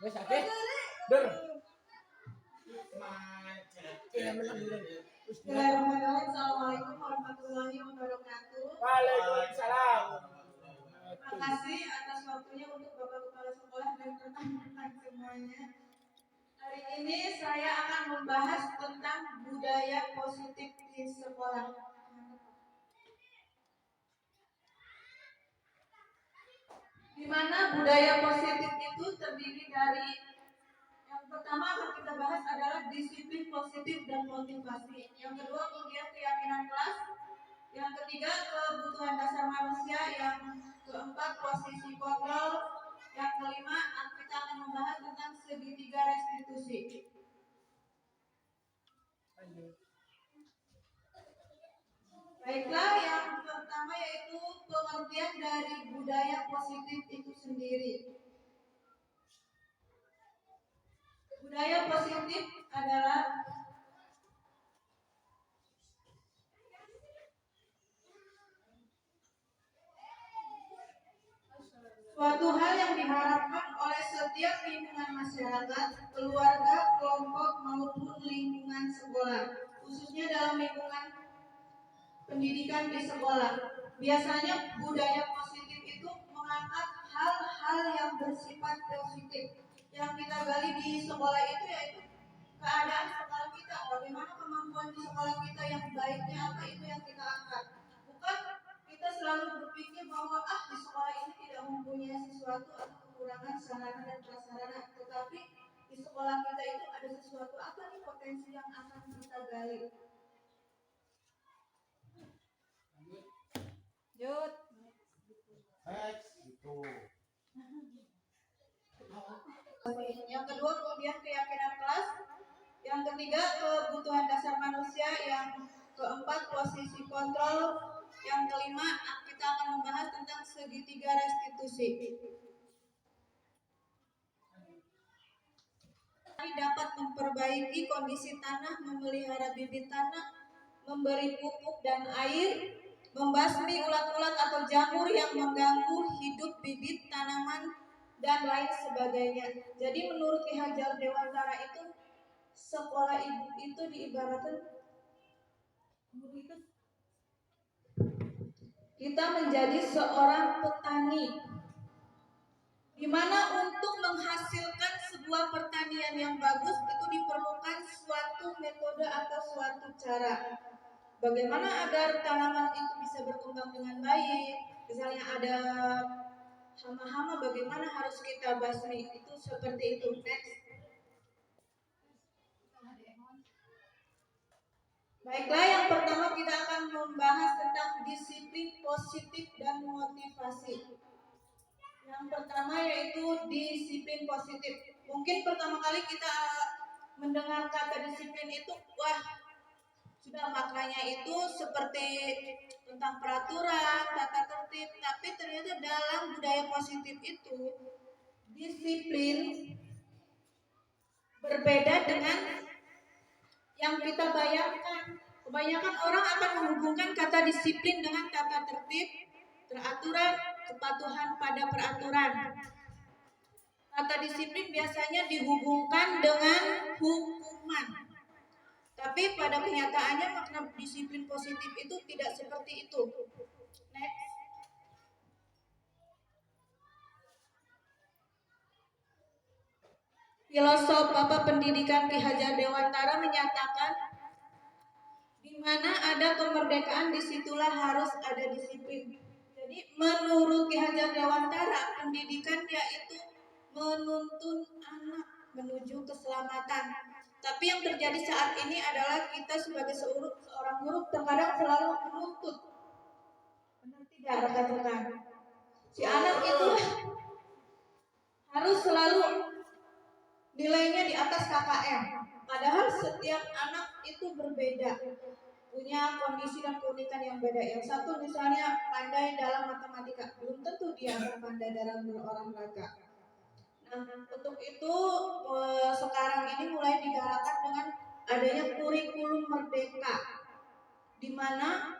Wes ade. Der. Macet. Ya menang dulu. Assalamualaikum warahmatullahi wabarakatuh. Waalaikumsalam. Terima kasih atas waktunya untuk Bapak Kepala Sekolah dan rekan-rekan semuanya. Hari ini saya akan membahas tentang budaya positif di sekolah. Di mana budaya positif itu terdiri dari yang pertama akan kita bahas adalah disiplin positif dan motivasi. Yang kedua kemudian keyakinan kelas. Yang ketiga kebutuhan dasar manusia. Yang keempat posisi kontrol. Yang kelima kita akan membahas tentang segitiga restitusi. Baiklah, yang pertama yaitu pengertian dari budaya positif itu sendiri. Budaya positif adalah suatu hal yang diharapkan oleh setiap lingkungan masyarakat, keluarga, kelompok maupun lingkungan sekolah, khususnya dalam lingkungan pendidikan di sekolah. Biasanya budaya positif itu mengangkat hal-hal yang bersifat positif. Yang kita gali di sekolah itu yaitu keadaan sekolah kita, bagaimana kemampuan di sekolah kita, yang baiknya apa, itu yang kita angkat. Bukan kita selalu berpikir bahwa di sekolah ini tidak mempunyai sesuatu atau kekurangan sarana dan prasarana, tetapi di sekolah kita itu ada sesuatu apa nih potensi yang akan kita gali. Jod. Gitu. Yang kedua kemudian keyakinan kelas. Yang ketiga kebutuhan dasar manusia. Yang keempat posisi kontrol. Yang kelima kita akan membahas tentang segitiga restitusi. Dapat memperbaiki kondisi tanah, memelihara bibit tanah, memberi pupuk dan air, membasmi ulat-ulat atau jamur yang mengganggu hidup bibit tanaman dan lain sebagainya. Jadi menurut Ki Hajar Dewantara itu sekolah itu diibaratkan kita menjadi seorang petani, di mana untuk menghasilkan sebuah pertanian yang bagus itu diperlukan suatu metode atau suatu cara. Bagaimana agar tanaman itu bisa berkembang dengan baik? Misalnya ada hama-hama, bagaimana harus kita basmi? Itu seperti itu. Next. Baiklah, yang pertama kita akan membahas tentang disiplin positif dan motivasi. Yang pertama yaitu disiplin positif. Mungkin pertama kali kita mendengar kata disiplin itu, wah, sudah maknanya itu seperti tentang peraturan, tata tertib. Tapi ternyata dalam budaya positif itu disiplin berbeda dengan yang kita bayangkan. Kebanyakan orang akan menghubungkan kata disiplin dengan tata tertib, teraturan, kepatuhan pada peraturan. Kata disiplin biasanya dihubungkan dengan hukuman. Tapi pada kenyataannya makna disiplin positif itu tidak seperti itu. Next. Filosof Bapak Pendidikan Ki Hajar Dewantara menyatakan, di mana ada kemerdekaan disitulah harus ada disiplin. Jadi menurut Ki Hajar Dewantara, pendidikan yaitu menuntun anak menuju keselamatan. Tapi yang terjadi saat ini adalah kita sebagai seorang guru terkadang selalu menuntut. Benar tidak rekan-rekan? Si anak itu harus selalu nilainya di atas KKM. Padahal setiap anak itu berbeda, punya kondisi dan keunikan yang beda. Yang satu misalnya pandai dalam matematika, belum tentu dia akan pandai dalam berolahraga. Nah, untuk itu sekarang ini mulai digalakkan dengan adanya kurikulum merdeka, di mana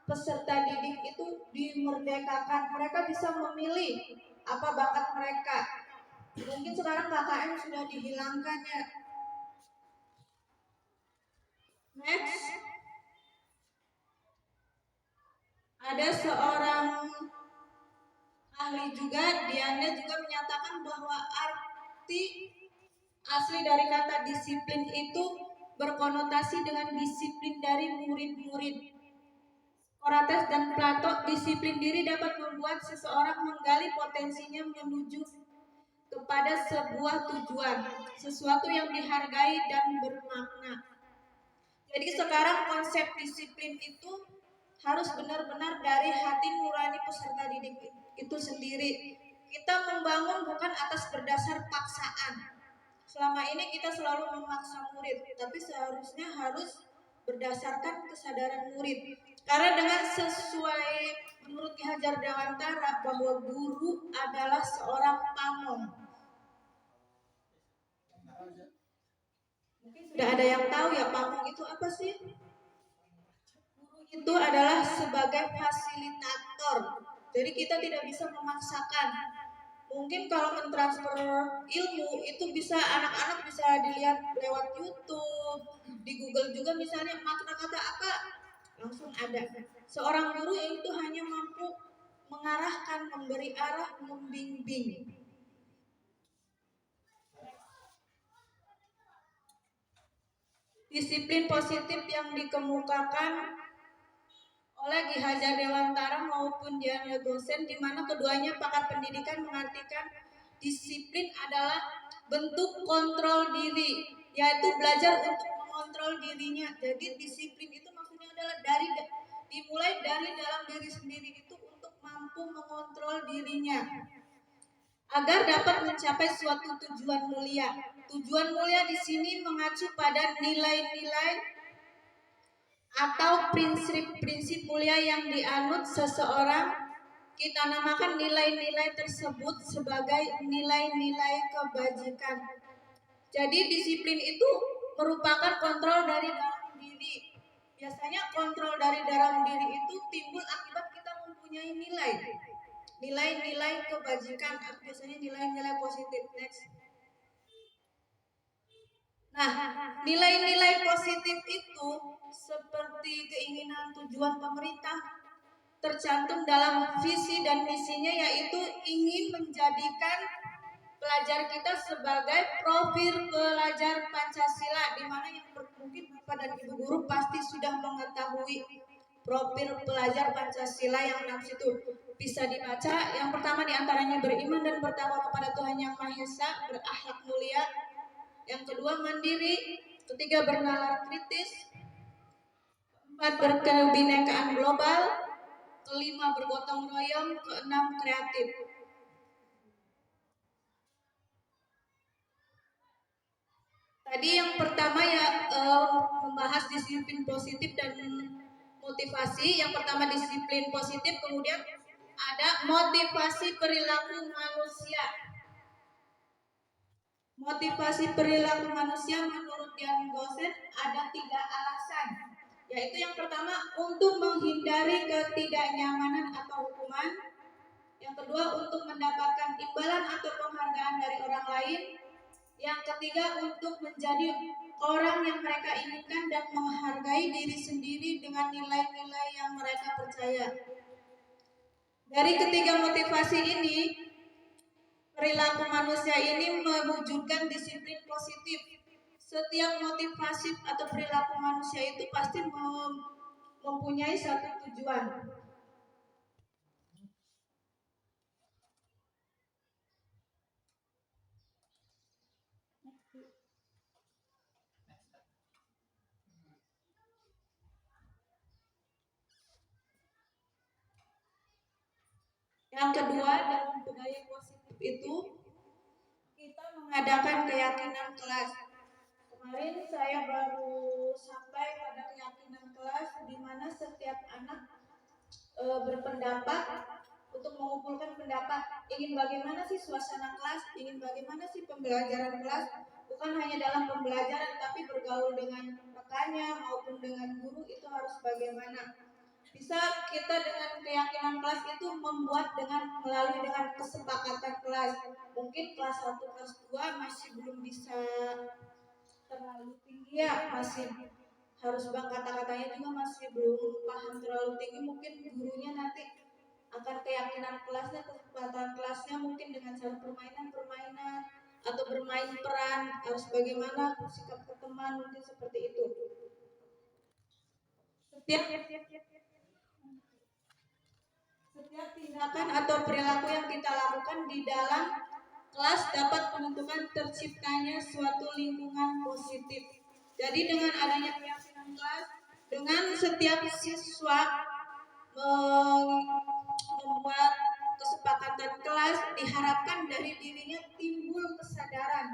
peserta didik itu dimerdekakan. Mereka bisa memilih apa bakat mereka, Mungkin sekarang KKN sudah dihilangkan ya. Next, ada seorang ahli juga, Diana juga menyatakan bahwa arti asli dari kata disiplin itu berkonotasi dengan disiplin dari murid-murid. Socrates dan Plato, disiplin diri dapat membuat seseorang menggali potensinya menuju kepada sebuah tujuan, sesuatu yang dihargai dan bermakna. Jadi sekarang konsep disiplin itu harus benar-benar dari hati nurani peserta didik itu sendiri. Kita membangun bukan atas berdasar paksaan. Selama ini kita selalu memaksa murid, tapi seharusnya harus berdasarkan kesadaran murid. Karena dengan sesuai menurut Ki Hajar Dewantara bahwa guru adalah seorang pamong. Mungkin sudah ada yang tahu ya pamong itu apa sih? Guru itu adalah sebagai fasilitator. Jadi kita tidak bisa memaksakan. Mungkin kalau mentransfer ilmu itu bisa anak-anak bisa dilihat lewat YouTube, di Google juga misalnya makna kata apa langsung ada. Seorang guru itu hanya mampu mengarahkan, memberi arah, membimbing. Disiplin positif yang dikemukakan oleh Ki Hajar Dewantara maupun Diana Gosen, di mana keduanya pakar pendidikan mengartikan disiplin adalah bentuk kontrol diri, yaitu belajar untuk mengontrol dirinya. Jadi disiplin itu maksudnya adalah dimulai dari dalam diri sendiri itu untuk mampu mengontrol dirinya agar dapat mencapai suatu tujuan mulia. Tujuan mulia di sini mengacu pada nilai-nilai atau prinsip-prinsip mulia yang dianut seseorang. Kita namakan nilai-nilai tersebut sebagai nilai-nilai kebajikan. Jadi disiplin itu merupakan kontrol dari dalam diri. Biasanya kontrol dari dalam diri itu timbul akibat kita mempunyai nilai-nilai kebajikan, biasanya nilai-nilai positif. Next. Nah, nilai-nilai positif itu seperti keinginan tujuan pemerintah tercantum dalam visi dan misinya, yaitu ingin menjadikan pelajar kita sebagai profil pelajar Pancasila, di mana yang mungkin Bapak dan Ibu guru pasti sudah mengetahui profil pelajar Pancasila yang 6 situ bisa dibaca. Yang pertama diantaranya beriman dan bertakwa kepada Tuhan Yang Maha Esa, berakhlak mulia. Yang kedua mandiri, ketiga bernalar kritis, keempat berkebinekaan global, kelima bergotong royong, keenam kreatif. Tadi yang pertama ya membahas disiplin positif dan motivasi. Yang pertama disiplin positif, kemudian ada motivasi perilaku manusia. Motivasi perilaku manusia menurut Diana Gosen ada 3 alasan, yaitu yang pertama untuk menghindari ketidaknyamanan atau hukuman, yang kedua untuk mendapatkan imbalan atau penghargaan dari orang lain, yang ketiga untuk menjadi orang yang mereka inginkan dan menghargai diri sendiri dengan nilai-nilai yang mereka percaya. Dari ketiga motivasi ini, perilaku manusia ini mewujudkan disiplin positif. Setiap motivasi atau perilaku manusia itu pasti mempunyai satu tujuan. Yang kedua, dalam budaya positif itu kita mengadakan keyakinan kelas. Kemarin saya baru sampai pada keyakinan kelas, di mana setiap anak berpendapat untuk mengumpulkan pendapat. Ingin bagaimana sih suasana kelas, ingin bagaimana sih pembelajaran kelas, bukan hanya dalam pembelajaran tapi bergaul dengan rekannya maupun dengan guru itu harus bagaimana. Bisa kita dengan keyakinan kelas itu membuat melalui dengan kesepakatan kelas. Mungkin kelas 1, kelas 2 masih belum bisa terlalu tinggi ya, masih harus bang kata-katanya juga masih belum paham terlalu tinggi. Mungkin gurunya nanti akan keyakinan kelasnya, kesempatan kelasnya mungkin dengan cara permainan-permainan atau bermain peran, harus bagaimana sikap ke teman, mungkin seperti itu. Setiap tindakan atau perilaku yang kita lakukan di dalam kelas dapat menentukan terciptanya suatu lingkungan positif. Jadi dengan adanya keyakinan kelas, dengan setiap siswa membuat kesepakatan kelas, diharapkan dari dirinya timbul kesadaran.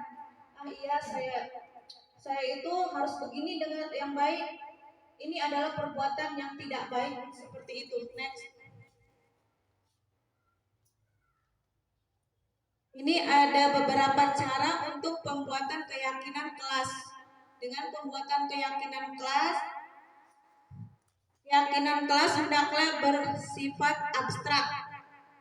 Ah iya, saya itu harus begini dengan yang baik. Ini adalah perbuatan yang tidak baik, seperti itu. Next. Ini ada beberapa cara untuk pembuatan keyakinan kelas. Dengan pembuatan keyakinan kelas hendaklah bersifat abstrak.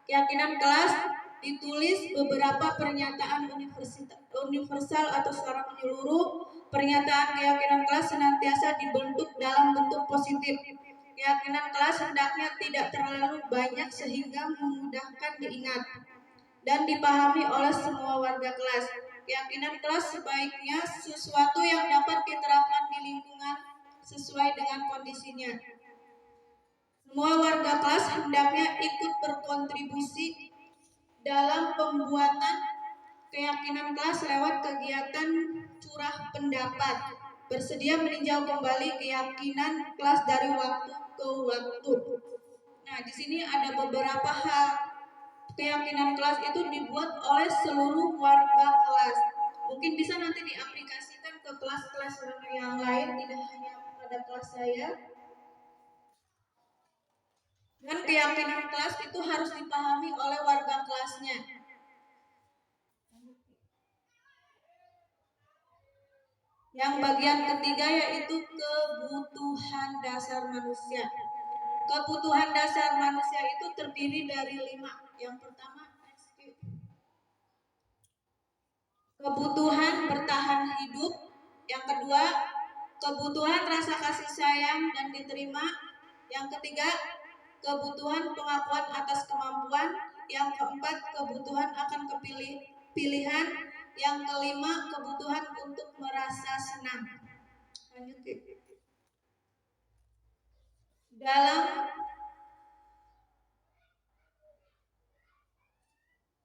Keyakinan kelas ditulis beberapa pernyataan universal atau secara menyeluruh. Pernyataan keyakinan kelas senantiasa dibentuk dalam bentuk positif. Keyakinan kelas hendaknya tidak terlalu banyak sehingga memudahkan diingat dan dipahami oleh semua warga kelas. Keyakinan kelas sebaiknya sesuatu yang dapat diterapkan di lingkungan sesuai dengan kondisinya. Semua warga kelas hendaknya ikut berkontribusi dalam pembuatan keyakinan kelas lewat kegiatan curah pendapat, bersedia meninjau kembali keyakinan kelas dari waktu ke waktu. Nah, di sini ada beberapa hal. Keyakinan kelas itu dibuat oleh seluruh warga kelas. Mungkin bisa nanti diaplikasikan ke kelas-kelas yang lain, tidak hanya pada kelas saya. Dan keyakinan kelas itu harus dipahami oleh warga kelasnya. Yang bagian ketiga yaitu kebutuhan dasar manusia. Kebutuhan dasar manusia itu terdiri dari 5. Yang pertama, kebutuhan bertahan hidup. Yang kedua, kebutuhan rasa kasih sayang dan diterima. Yang ketiga, kebutuhan pengakuan atas kemampuan. Yang keempat, kebutuhan akan pilihan. Yang kelima, kebutuhan untuk merasa senang. Lanjut.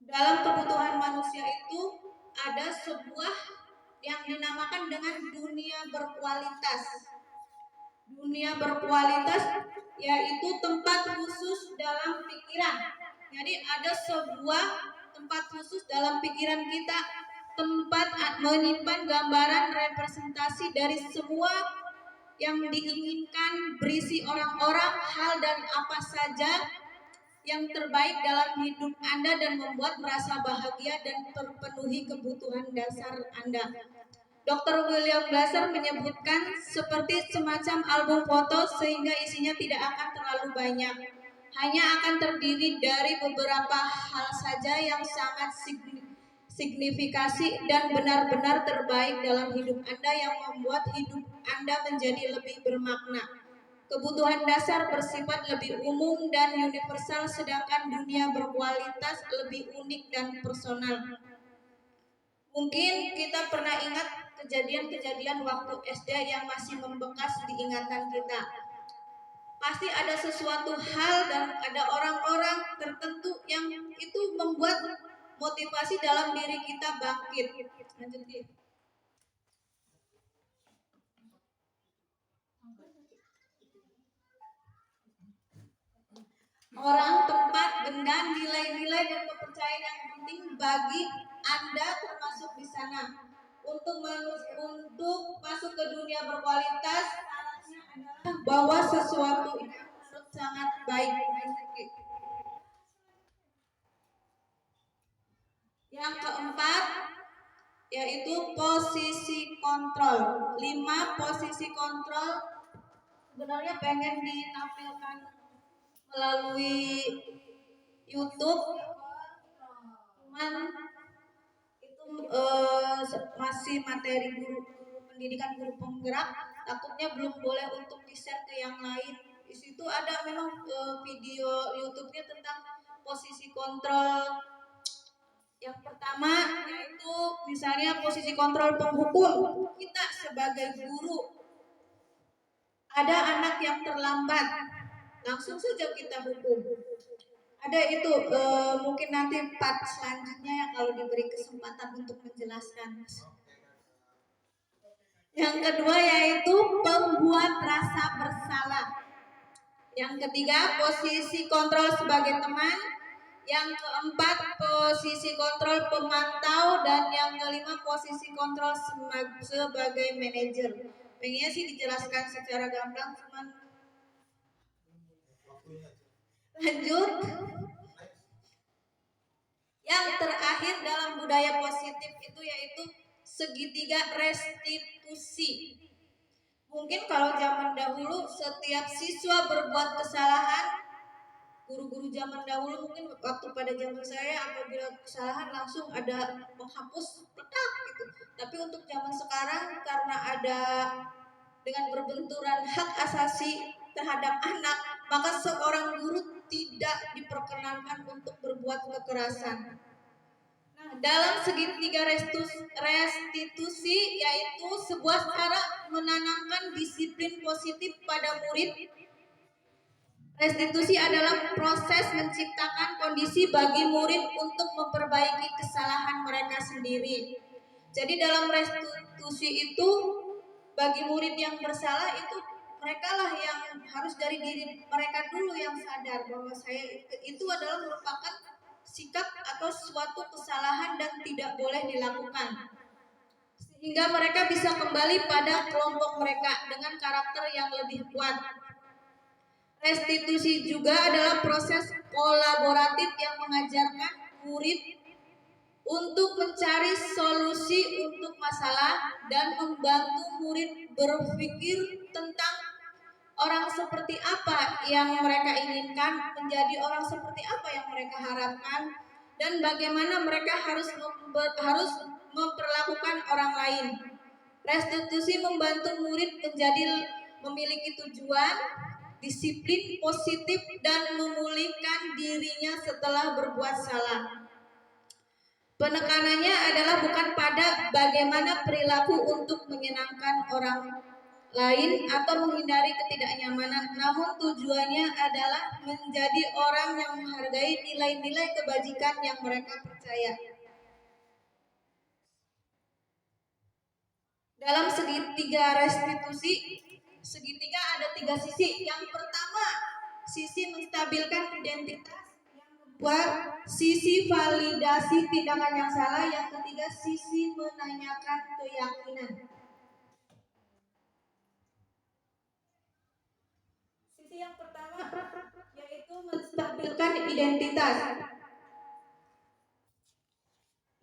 Dalam kebutuhan manusia itu ada sebuah yang dinamakan dengan dunia berkualitas. Dunia berkualitas yaitu tempat khusus dalam pikiran. Jadi ada sebuah tempat khusus dalam pikiran kita, tempat menyimpan gambaran representasi dari semua yang diinginkan, berisi orang-orang, hal dan apa saja yang terbaik dalam hidup Anda dan membuat merasa bahagia dan terpenuhi kebutuhan dasar Anda. Dr. William Glasser menyebutkan seperti semacam album foto sehingga isinya tidak akan terlalu banyak. Hanya akan terdiri dari beberapa hal saja yang sangat signifikasi dan benar-benar terbaik dalam hidup Anda yang membuat hidup Anda menjadi lebih bermakna. Kebutuhan dasar bersifat lebih umum dan universal, sedangkan dunia berkualitas lebih unik dan personal. Mungkin kita pernah ingat kejadian-kejadian waktu SD yang masih membekas di ingatan kita. Pasti ada sesuatu hal dan ada orang-orang tertentu yang itu membuat motivasi dalam diri kita bangkit. Lanjut. Orang, tempat, benda, nilai-nilai dan kepercayaan yang penting bagi Anda termasuk di sana. Untuk masuk ke dunia berkualitas, syaratnya adalah bahwa sesuatu itu sangat baik. Yang keempat yaitu posisi kontrol. 5 posisi kontrol sebenarnya pengen ditampilkan melalui YouTube, cuman itu masih materi guru pendidikan guru penggerak, takutnya belum boleh untuk di-share ke yang lain. Di situ ada memang video YouTube-nya tentang posisi kontrol. Yang pertama yaitu misalnya posisi kontrol penghukum. Kita sebagai guru, ada anak yang terlambat, langsung saja kita hukum. Ada itu mungkin nanti part selanjutnya ya kalau diberi kesempatan untuk menjelaskan. Yang kedua yaitu pembuat rasa bersalah. Yang ketiga posisi kontrol sebagai teman. Yang keempat posisi kontrol pemantau, dan yang kelima posisi kontrol sebagai manajer. Pengennya sih dijelaskan secara gamblang, cuman lanjut. Yang terakhir dalam budaya positif itu yaitu segitiga restitusi. Mungkin kalau zaman dahulu setiap siswa berbuat kesalahan, guru-guru zaman dahulu mungkin waktu pada zaman saya apabila kesalahan langsung ada menghapus petak gitu. Tapi untuk zaman sekarang karena ada dengan berbenturan hak asasi terhadap anak, maka seorang guru tidak diperkenankan untuk berbuat kekerasan. Nah, dalam segitiga restitusi yaitu sebuah cara menanamkan disiplin positif pada murid. Restitusi adalah proses menciptakan kondisi bagi murid untuk memperbaiki kesalahan mereka sendiri. Jadi dalam restitusi itu bagi murid yang bersalah itu mereka lah yang harus dari diri mereka dulu yang sadar bahwa saya itu adalah merupakan sikap atau suatu kesalahan dan tidak boleh dilakukan. Sehingga mereka bisa kembali pada kelompok mereka dengan karakter yang lebih kuat. Restitusi juga adalah proses kolaboratif yang mengajarkan murid untuk mencari solusi untuk masalah dan membantu murid berpikir tentang orang seperti apa yang mereka inginkan, menjadi orang seperti apa yang mereka harapkan, dan bagaimana mereka harus memperlakukan orang lain. Restitusi membantu murid menjadi memiliki tujuan, disiplin positif, dan memulihkan dirinya setelah berbuat salah. Penekanannya adalah bukan pada bagaimana perilaku untuk menyenangkan orang lain atau menghindari ketidaknyamanan, namun tujuannya adalah menjadi orang yang menghargai nilai-nilai kebajikan yang mereka percaya. Dalam segitiga restitusi, segitiga ada 3 sisi. Yang pertama, sisi menstabilkan identitas. Yang kedua, sisi validasi tindakan yang salah. Yang ketiga, sisi menanyakan keyakinan. Sisi yang pertama yaitu menstabilkan identitas.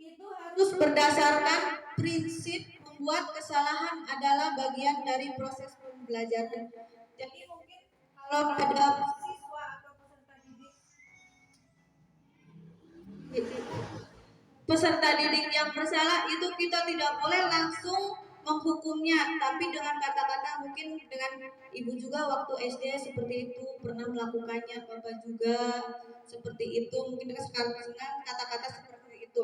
Itu harus berdasarkan prinsip membuat kesalahan adalah bagian dari proses pembelajaran. Jadi mungkin kalau ada siswa atau peserta didik yang bersalah, itu kita tidak boleh langsung menghukumnya, tapi dengan kata-kata, mungkin dengan ibu juga waktu SD seperti itu pernah melakukannya, bapak juga seperti itu, mungkin dengan kata-kata seperti itu.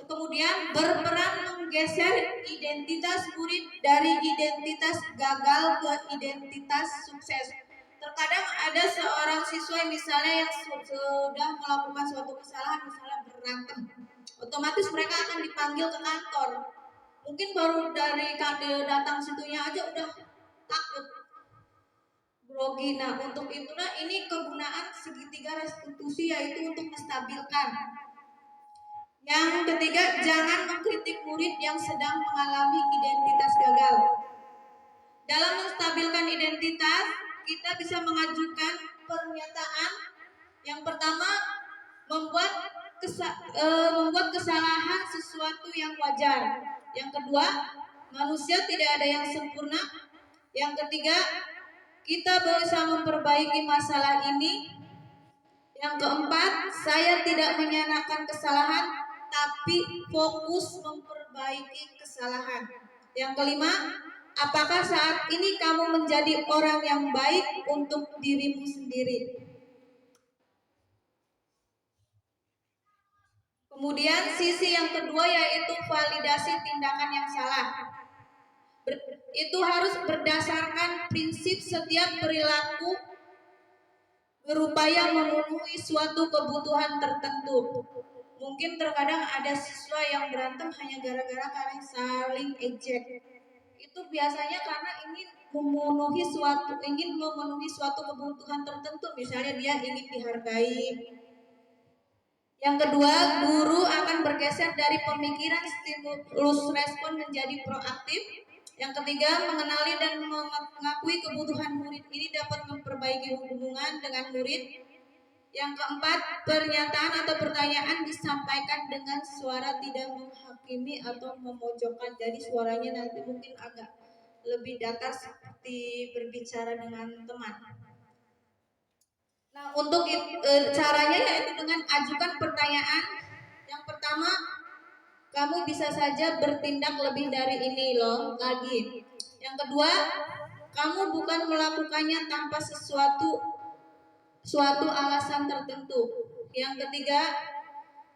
Kemudian berperan menggeser identitas murid dari identitas gagal ke identitas sukses. Terkadang ada seorang siswa misalnya yang sudah melakukan suatu kesalahan, misalnya berantem, otomatis mereka akan dipanggil ke kantor. Mungkin baru dari kade datang situnya aja udah takut, grogi. Nah, untuk itulah ini kegunaan segitiga restitusi, yaitu untuk menstabilkan. Yang ketiga, jangan mengkritik murid yang sedang mengalami identitas gagal. Dalam menstabilkan identitas, kita bisa mengajukan pernyataan. Yang pertama, membuat kesalahan sesuatu yang wajar. Yang kedua, manusia tidak ada yang sempurna. Yang ketiga, kita berusaha memperbaiki masalah ini. Yang keempat, saya tidak menyalahkan kesalahan, tapi fokus memperbaiki kesalahan. Yang kelima, apakah saat ini kamu menjadi orang yang baik untuk dirimu sendiri? Kemudian sisi yang kedua yaitu validasi tindakan yang salah. Itu harus berdasarkan prinsip setiap perilaku berupaya memenuhi suatu kebutuhan tertentu. Mungkin terkadang ada siswa yang berantem hanya gara-gara karena saling ejek. Itu biasanya karena ingin memenuhi suatu kebutuhan tertentu, misalnya dia ingin dihargai. Yang kedua, guru akan bergeser dari pemikiran stimulus respon menjadi proaktif. Yang ketiga, mengenali dan mengakui kebutuhan murid ini dapat memperbaiki hubungan dengan murid. Yang keempat, pernyataan atau pertanyaan disampaikan dengan suara tidak menghakimi atau memojokkan. Jadi suaranya nanti mungkin agak lebih datar seperti berbicara dengan teman. Nah, untuk caranya yaitu dengan ajukan pertanyaan. Yang pertama, kamu bisa saja bertindak lebih dari ini loh lagi. Yang kedua, kamu bukan melakukannya tanpa suatu alasan tertentu. Yang ketiga,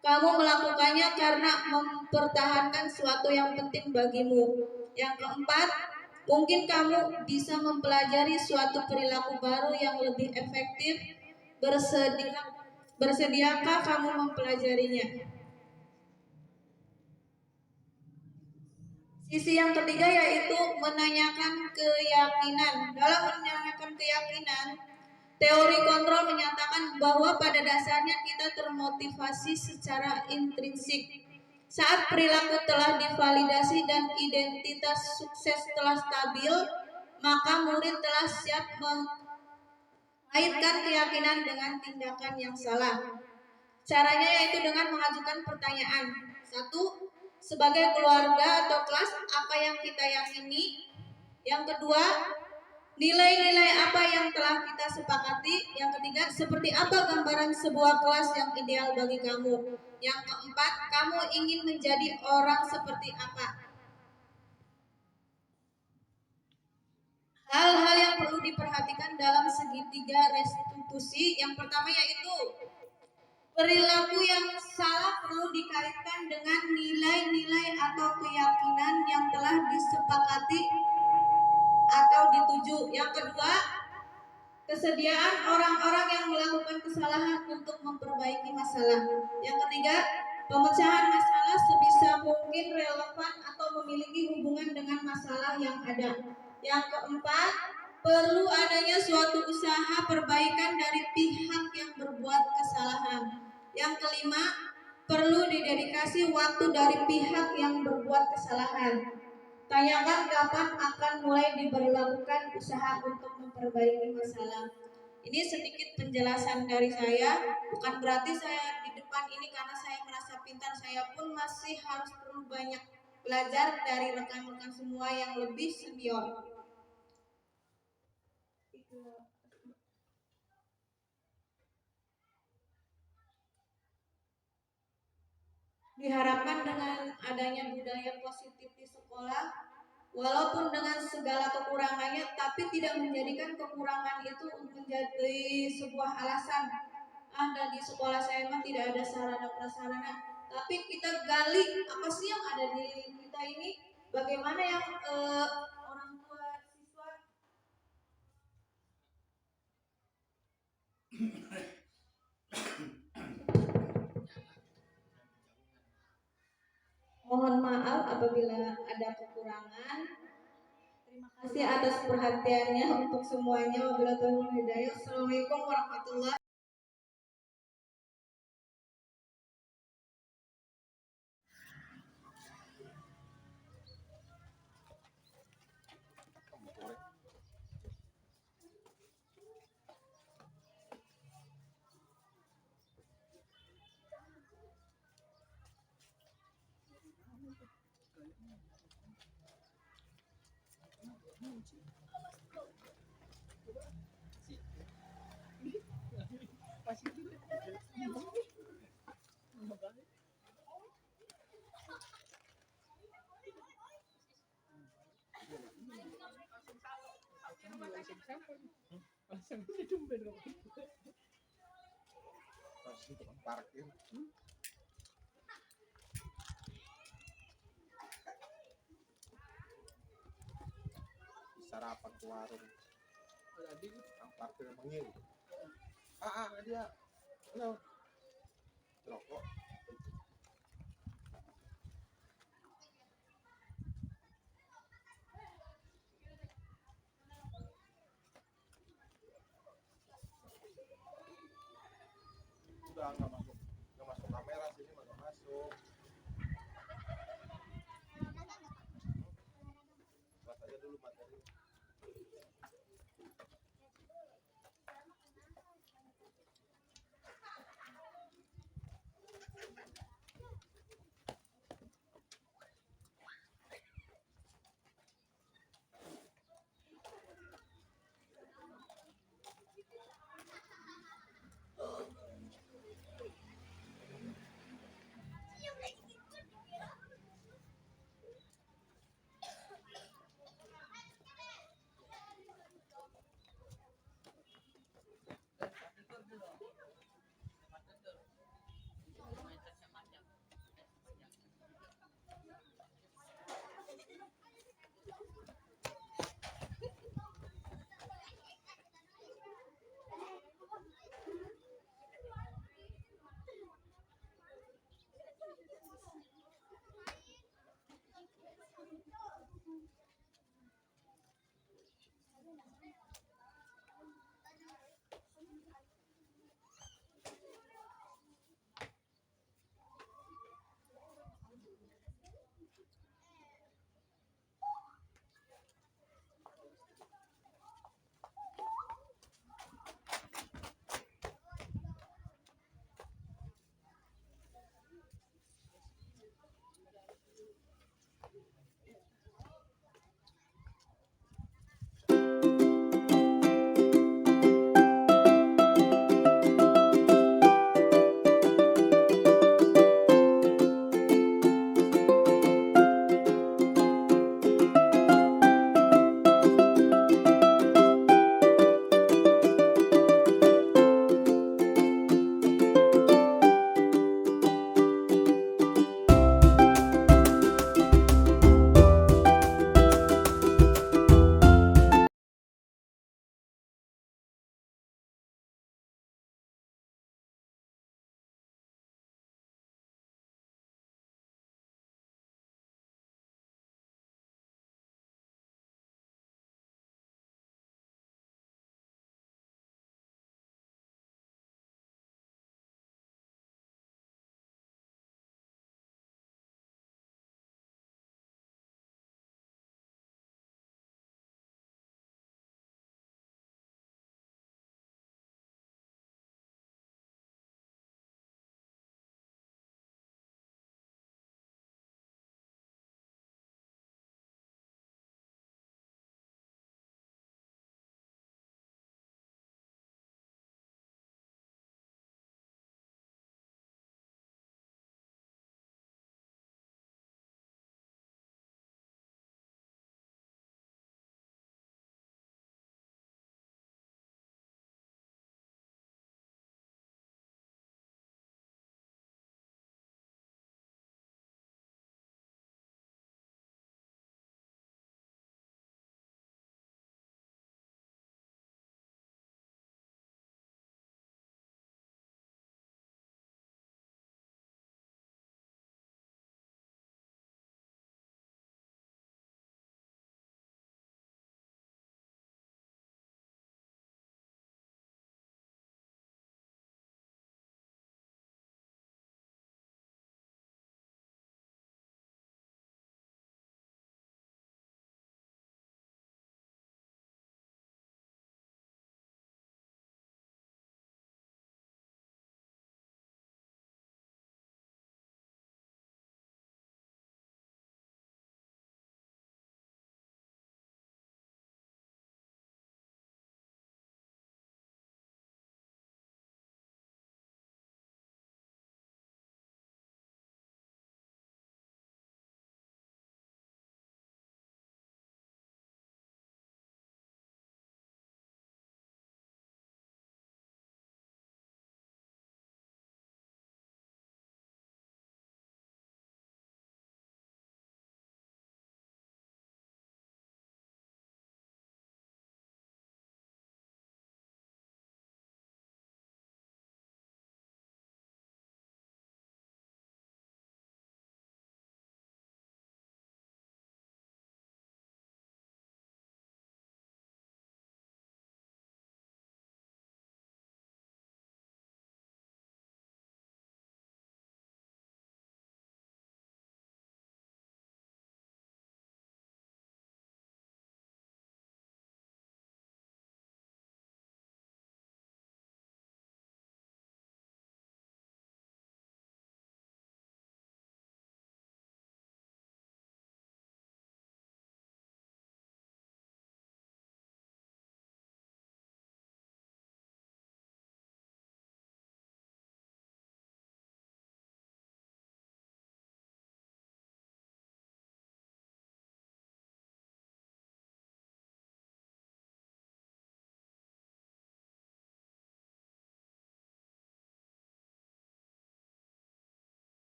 kamu melakukannya karena mempertahankan sesuatu yang penting bagimu. Yang keempat, mungkin kamu bisa mempelajari suatu perilaku baru yang lebih efektif. Bersediakah kamu mempelajarinya? Sisi yang ketiga yaitu menanyakan keyakinan. Dalam menanyakan keyakinan, teori kontrol menyatakan bahwa pada dasarnya kita termotivasi secara intrinsik. Saat perilaku telah divalidasi dan identitas sukses telah stabil, maka murid telah siap mengaitkan keyakinan dengan tindakan yang salah. Caranya yaitu dengan mengajukan pertanyaan. Satu, sebagai keluarga atau kelas, apa yang kita yakini? Yang kedua, nilai-nilai apa yang telah kita sepakati? Yang ketiga, seperti apa gambaran sebuah kelas yang ideal bagi kamu? Yang keempat, kamu ingin menjadi orang seperti apa? Hal-hal yang perlu diperhatikan dalam segitiga restitusi, yang pertama yaitu perilaku yang salah perlu dikaitkan dengan nilai-nilai atau keyakinan yang telah disepakati atau dituju. Yang kedua, kesediaan orang-orang yang melakukan kesalahan untuk memperbaiki masalah. Yang ketiga, pemecahan masalah sebisa mungkin relevan atau memiliki hubungan dengan masalah yang ada. Yang keempat, perlu adanya suatu usaha perbaikan dari pihak yang berbuat kesalahan. Yang kelima, perlu didedikasi waktu dari pihak yang berbuat kesalahan. Tanyakan kapan akan mulai diberlakukan usaha untuk memperbaiki masalah. Ini sedikit penjelasan dari saya, bukan berarti saya di depan ini karena saya merasa pintar, saya pun masih harus perlu banyak belajar dari rekan-rekan semua yang lebih senior. Diharapkan dengan adanya budaya positif di sekolah, walaupun dengan segala kekurangannya, tapi tidak menjadikan kekurangan itu menjadi sebuah alasan. Dan di sekolah saya memang tidak ada sarana prasarana, tapi kita gali apa sih yang ada di kita ini, bagaimana yang orang tua siswa mohon maaf apabila ada kekurangan. Terima kasih atas perhatiannya untuk semuanya. Wabillahi taufiq wal hidayah. Assalamualaikum warahmatullahi Masih tukang parkir. Sarapan ke warung. Tukang parkir mengil. Dia. No. Rokok. Udah nggak masuk kamera sini nggak masuk. Buat aja dulu materi.